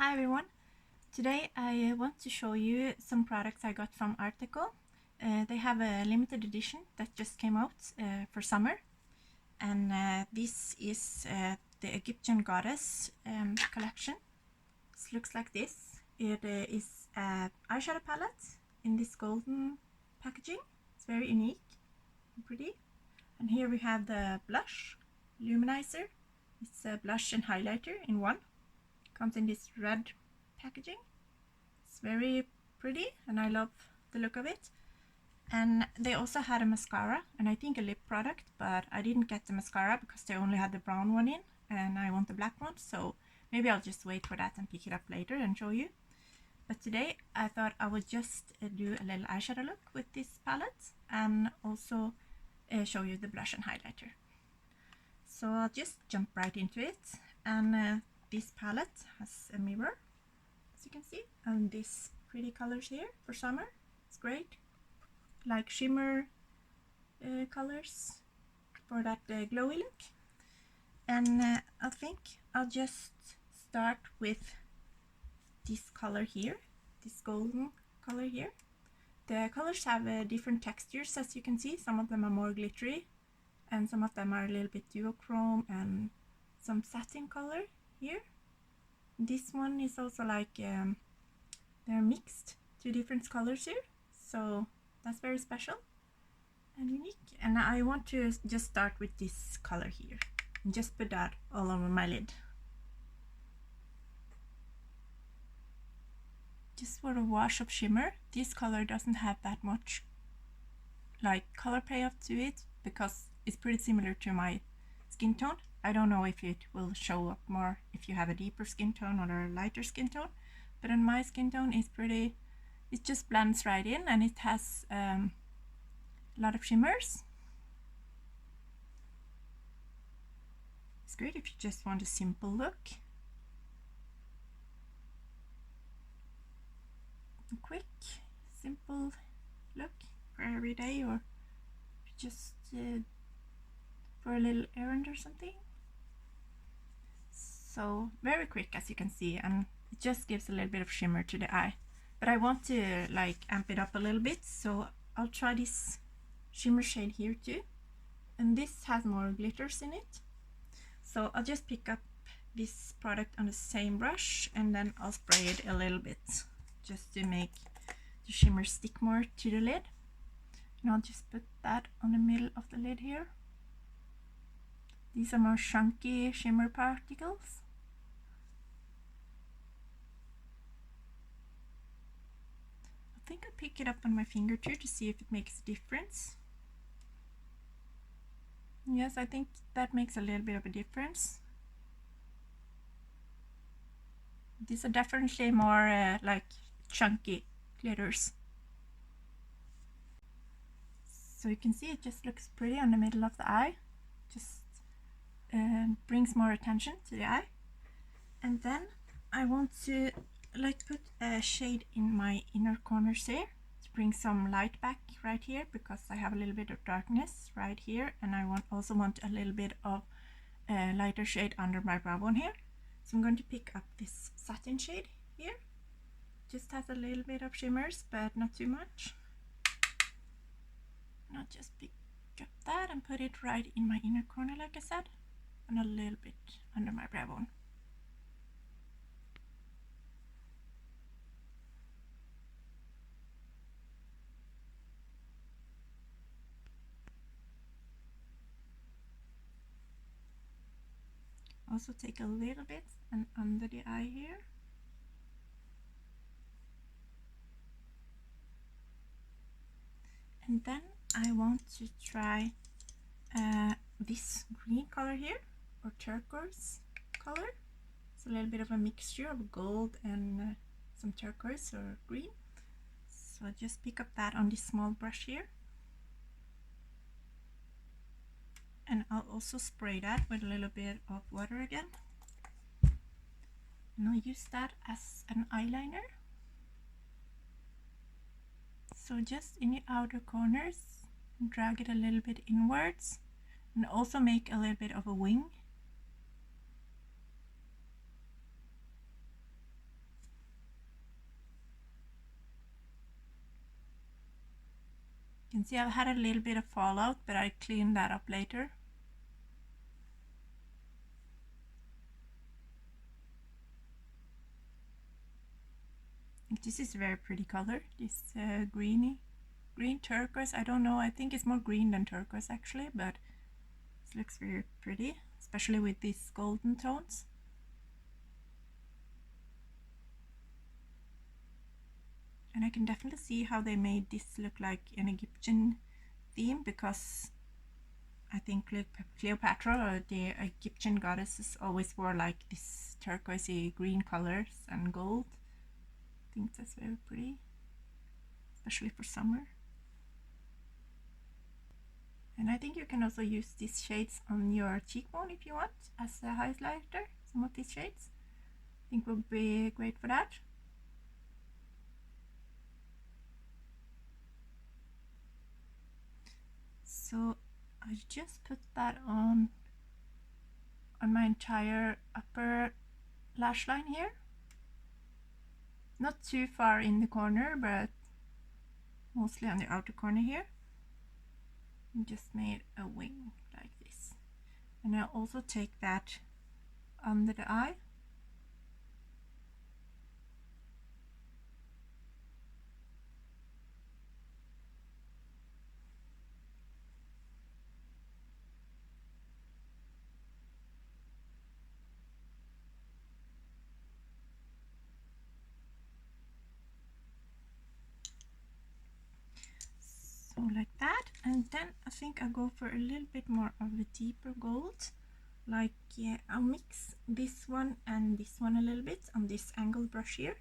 Hi everyone! Today I want to show you some products I got from Artdeco. They have a limited edition that just came out for summer, and this is the Egyptian goddess collection. It looks like this. It is an eyeshadow palette in this golden packaging. It's very unique and pretty. And here we have the blush luminizer. It's a blush and highlighter in one. Comes in this red packaging. It's very pretty and I love the look of it. And they also had a mascara and I think a lip product, but I didn't get the mascara because they only had the brown one in and I want the black one, so maybe I'll just wait for that and pick it up later and show you. But today I thought I would just do a little eyeshadow look with this palette and also show you the blush and highlighter. So I'll just jump right into it. And this palette has a mirror, as you can see, and these pretty colors here for summer. It's great, like shimmer colors for that glowy look. And I think I'll just start with this color here, this golden color here. The colors have different textures, as you can see. Some of them are more glittery and some of them are a little bit duochrome and some satin color here. This one is also like they're mixed, two different colors here, so that's very special and unique. And I want to just start with this color here and just put that all over my lid. Just for a wash of shimmer. This color doesn't have that much like color payoff to it because it's pretty similar to my skin tone. I don't know if it will show up more if you have a deeper skin tone or a lighter skin tone, but on my skin tone it's pretty, it just blends right in and it has a lot of shimmers. It's great if you just want a simple look. A quick, simple look for every day or just for a little errand or something. So very quick, as you can see, and it just gives a little bit of shimmer to the eye. But I want to like amp it up a little bit, so I'll try this shimmer shade here too. And this has more glitters in it. So I'll just pick up this product on the same brush and then I'll spray it a little bit just to make the shimmer stick more to the lid. And I'll just put that on the middle of the lid here. These are more chunky shimmer particles. I think I'll pick it up on my finger too to see if it makes a difference. Yes, I think that makes a little bit of a difference. These are definitely more like chunky glitters. So you can see it just looks pretty on the middle of the eye. Just brings more attention to the eye. And then I want to like put a shade in my inner corners here to bring some light back right here because I have a little bit of darkness right here and I also want a little bit of lighter shade under my brow bone here. So I'm going to pick up this satin shade here. Just has a little bit of shimmers but not too much. And I'll just pick up that and put it right in my inner corner like I said, and a little bit under my brow bone. Also take a little bit and under the eye here. And then I want to try this green color here, or turquoise color. It's a little bit of a mixture of gold and some turquoise or green. So I'll just pick up that on this small brush here. And I'll also spray that with a little bit of water again. And I'll use that as an eyeliner. So just in the outer corners, drag it a little bit inwards and also make a little bit of a wing. You can see I've had a little bit of fallout, but I cleaned that up later. This is a very pretty color, this green turquoise. I don't know, I think it's more green than turquoise actually, but it looks very pretty, especially with these golden tones. And I can definitely see how they made this look like an Egyptian theme, because I think Cleopatra, or the Egyptian goddesses, always wore like this turquoisey green colors and gold. I think that's very pretty, especially for summer. And I think you can also use these shades on your cheekbone if you want, as a highlighter. Some of these shades I think will be great for that. So I just put that on my entire upper lash line here. Not too far in the corner, but mostly on the outer corner here. And just made a wing like this. And I'll also take that under the eye. So like that, and then I think I'll go for a little bit more of a deeper gold. Like, yeah, I'll mix this one and this one a little bit on this angled brush here.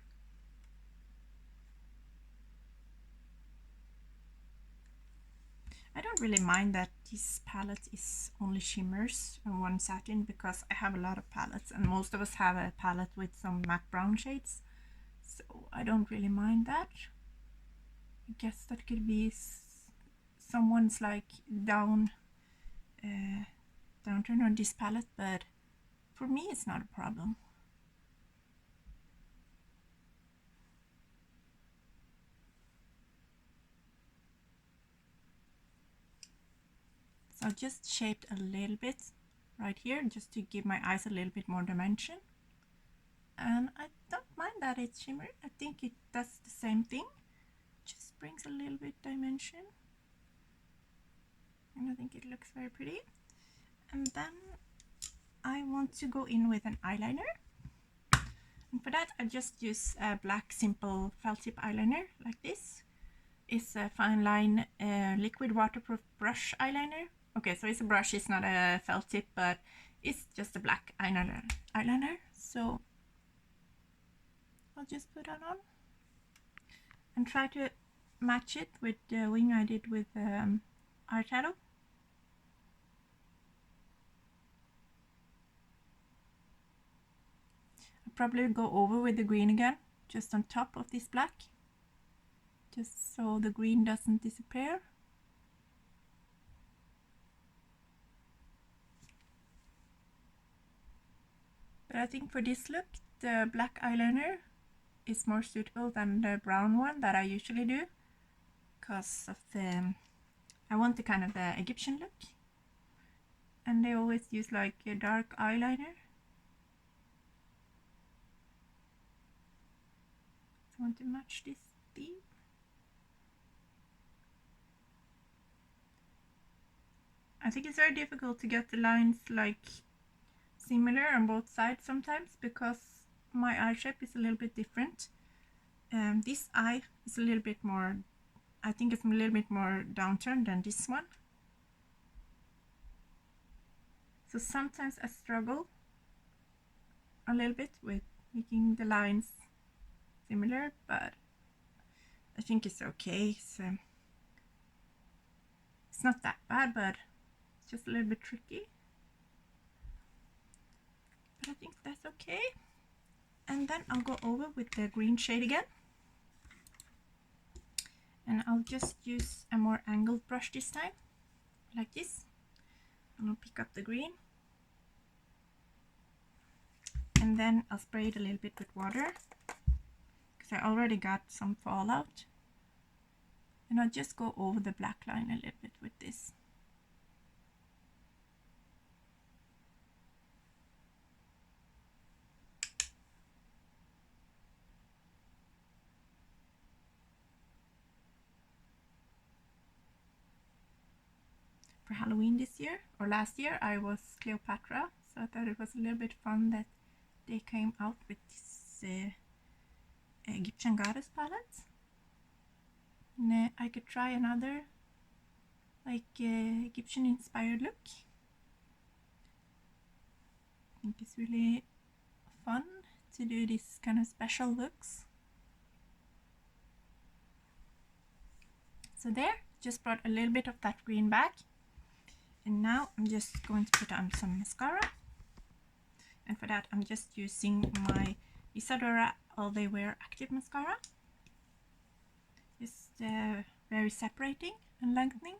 I don't really mind that this palette is only shimmers and one satin, because I have a lot of palettes and most of us have a palette with some matte brown shades, so I don't really mind that. I guess that could be someone's like downturn on this palette, but for me it's not a problem. So I just shaped a little bit right here, just to give my eyes a little bit more dimension. And I don't mind that it's shimmery. I think it does the same thing, just brings a little bit dimension, and I think it looks very pretty. And then I want to go in with an eyeliner, and for that I just use a black simple felt tip eyeliner like this. It's a fine line liquid waterproof brush eyeliner. Okay, so it's a brush, it's not a felt tip, but it's just a black eyeliner. So I'll just put that on and try to match it with the wing I did with Artdeco. I'll probably go over with the green again, just on top of this black, just so the green doesn't disappear. But I think for this look, the black eyeliner is more suitable than the brown one that I usually do, because of the I want the kind of the Egyptian look, and they always use like a dark eyeliner. So I want to match this theme. I think it's very difficult to get the lines like similar on both sides sometimes, because my eye shape is a little bit different. This eye is a little bit more, I think it's a little bit more downturned than this one. So sometimes I struggle a little bit with making the lines similar, but I think it's okay. So it's not that bad, but it's just a little bit tricky. But I think that's okay. And then I'll go over with the green shade again. And I'll just use a more angled brush this time, like this. And I'll pick up the green. And then I'll spray it a little bit with water, because I already got some fallout. And I'll just go over the black line a little bit with this. For Halloween this year, or last year, I was Cleopatra, so I thought it was a little bit fun that they came out with this Egyptian goddess palette. And I could try another like Egyptian inspired look. I think it's really fun to do these kind of special looks. So there, just brought a little bit of that green back. And now I'm just going to put on some mascara. And for that, I'm just using my Isadora All Day Wear Active Mascara. Just very separating and lengthening.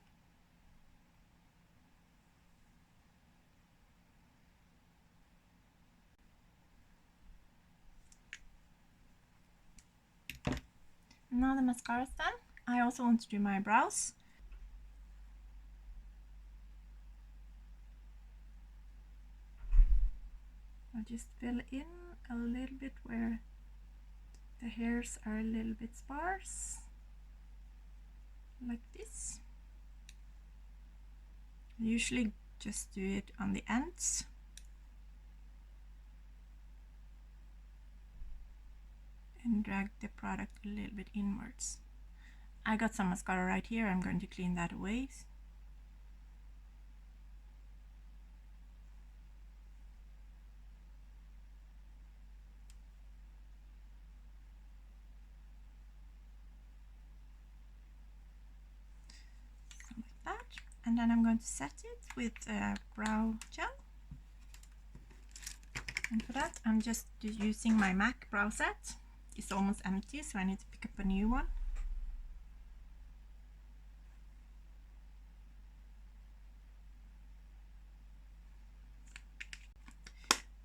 Now the mascara is done. I also want to do my brows. I'll just fill in a little bit where the hairs are a little bit sparse, like this. I usually just do it on the ends. And drag the product a little bit inwards. I got some mascara right here. I'm going to clean that away. So like that. And then I'm going to set it with brow gel. And for that, I'm just using my MAC brow set. It's almost empty, so I need to pick up a new one.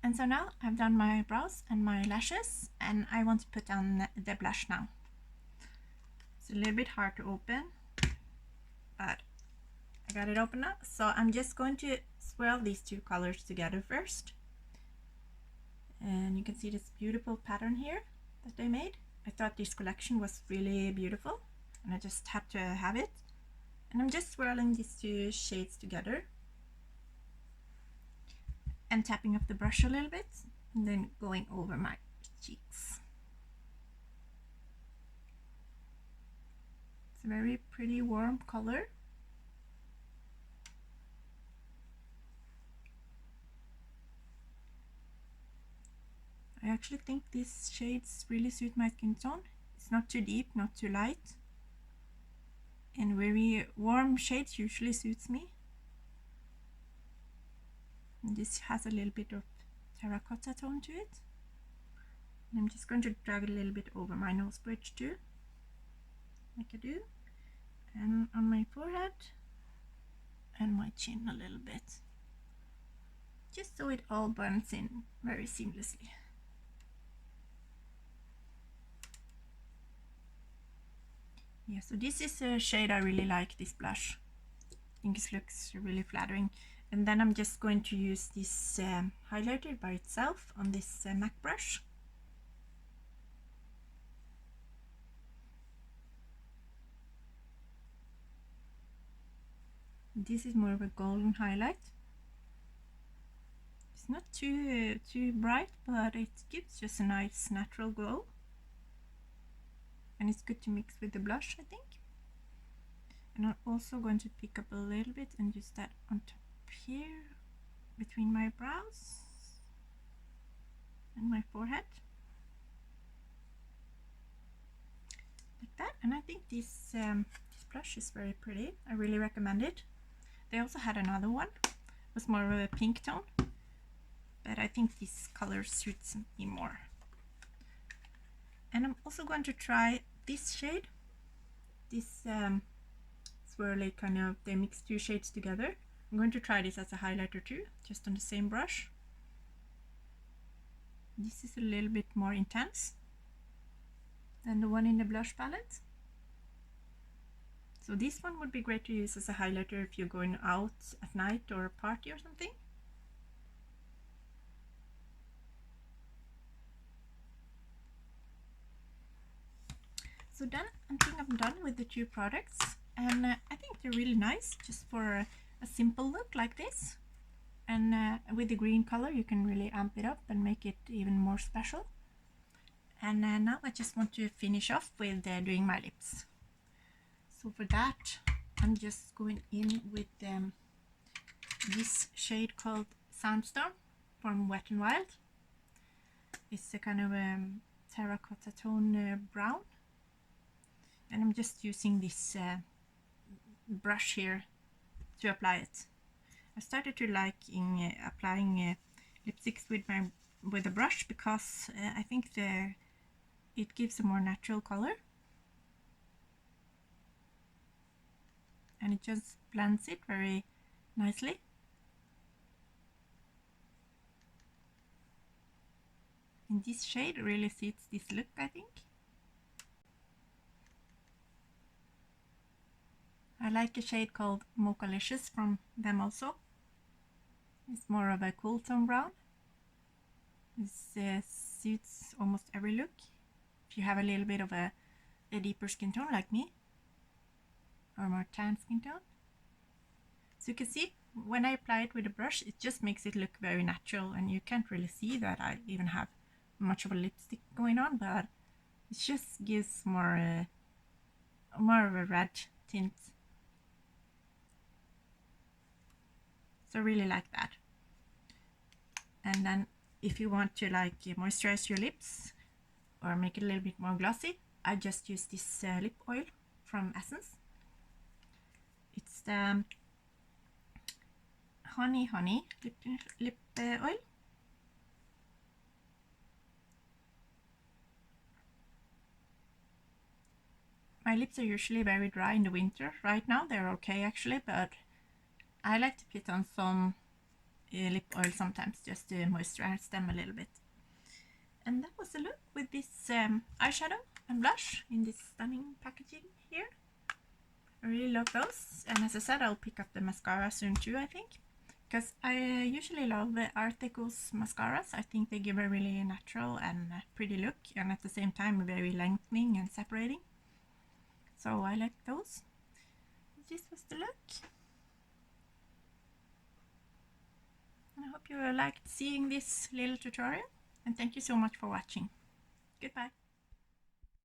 And so now I've done my brows and my lashes, and I want to put on the blush now. It's a little bit hard to open, but I got it open now. So I'm just going to swirl these two colors together first. And you can see this beautiful pattern here that they made. I thought this collection was really beautiful, and I just had to have it. And I'm just swirling these two shades together and tapping up the brush a little bit, and then going over my cheeks. It's a very pretty warm color. I actually think these shades really suit my skin tone. It's not too deep, not too light, and very warm shades usually suits me. And this has a little bit of terracotta tone to it. And I'm just going to drag it a little bit over my nose bridge too, like I do, and on my forehead and my chin a little bit, just so it all blends in very seamlessly. Yeah, so this is a shade I really like, this blush. I think it looks really flattering. And then I'm just going to use this highlighter by itself on this MAC brush. This is more of a golden highlight. It's not too bright, but it gives just a nice natural glow. And it's good to mix with the blush, I think. And I'm also going to pick up a little bit and use that on top here between my brows and my forehead, like that. And I think this blush is very pretty. I really recommend it. They also had another one. It was more of a pink tone, but I think this color suits me more. And I'm also going to try this shade, this swirly kind of, they mix two shades together. I'm going to try this as a highlighter too, just on the same brush. This is a little bit more intense than the one in the blush palette. So this one would be great to use as a highlighter if you're going out at night or a party or something. So then I think I'm done with the two products, and I think they're really nice just for a simple look like this. And with the green color you can really amp it up and make it even more special. And now I just want to finish off with doing my lips. So for that I'm just going in with this shade called Sandstone from Wet n Wild. It's a kind of terracotta tone brown, and I'm just using this brush here to apply it. I started to like applying lipsticks with a brush because I think it gives a more natural color, and it just blends it very nicely. And this shade really suits this look, I think. I like a shade called Mochalicious from them also. It's more of a cool tone brown. This suits almost every look. If you have a little bit of a deeper skin tone like me, or more tan skin tone. So you can see when I apply it with a brush, it just makes it look very natural, and you can't really see that I even have much of a lipstick going on, but it just gives more of a red tint. So I really like that. And then if you want to like moisturize your lips or make it a little bit more glossy, I just use this lip oil from Essence. It's the honey lip oil. My lips are usually very dry in the winter. Right now they're okay actually, but I like to put on some lip oil sometimes just to moisturize them a little bit. And that was the look with this eyeshadow and blush in this stunning packaging here. I really love those, and as I said, I'll pick up the mascara soon too, I think, because I usually love Artdeco's mascaras. I think they give a really natural and pretty look, and at the same time very lengthening and separating. So I like those. This was the look. And I hope you liked seeing this little tutorial, and thank you so much for watching. Goodbye.